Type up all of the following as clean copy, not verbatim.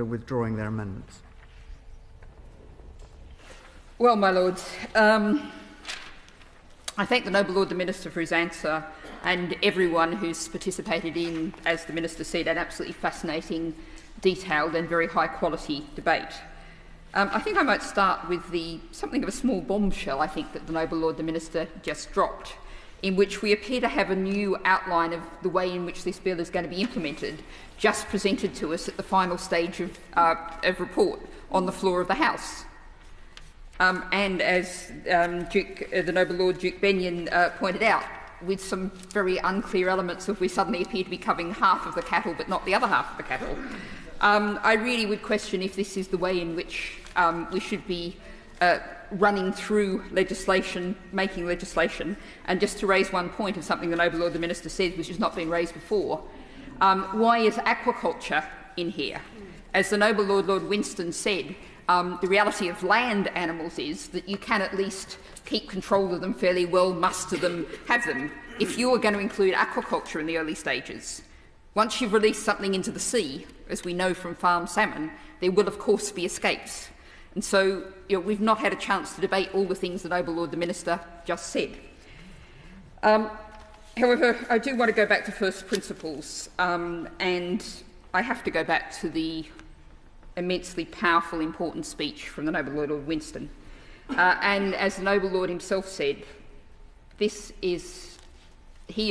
withdrawing their amendments. Well, my lords, I thank the Noble Lord the Minister for his answer and everyone who's participated in, as the Minister said, an absolutely fascinating, detailed and very high-quality debate. I think I might start with something of a small bombshell, I think, that the Noble Lord the Minister just dropped, in which we appear to have a new outline of the way in which this bill is going to be implemented, just presented to us at the final stage of report on the floor of the House. And as the Noble Lord Duke Benyon pointed out, with some very unclear elements of we suddenly appear to be covering half of the cattle but not the other half of the cattle. I really would question if this is the way in which we should be running through legislation, making legislation. And just to raise one point of something the Noble Lord the Minister said, which has not been raised before, why is aquaculture in here? As the Noble Lord Winston said, the reality of land animals is that you can at least keep control of them fairly well, muster them, have them. If you are going to include aquaculture in the early stages, once you've released something into the sea, as we know from farmed salmon, there will of course be escapes. And so we've not had a chance to debate all the things the Noble Lord the Minister just said. However, I do want to go back to first principles, and I have to go back to the immensely powerful, important speech from the Noble Lord Winston. And as the Noble Lord himself said, he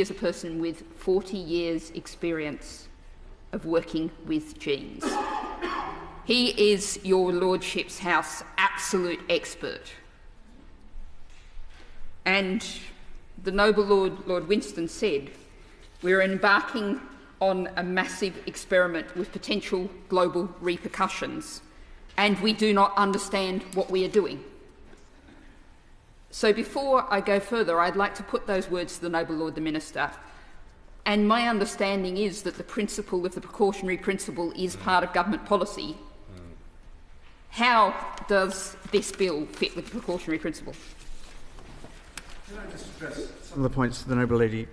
is a person with 40 years' experience of working with genes. He is your Lordship's House absolute expert. And the Noble Lord Winston said, we're embarking on a massive experiment with potential global repercussions, and we do not understand what we are doing. So before I go further, I'd like to put those words to the Noble Lord the Minister. And my understanding is that the principle of the precautionary principle is part of government policy. How does this bill fit with the precautionary principle? Can I just address some of the points the Noble Lady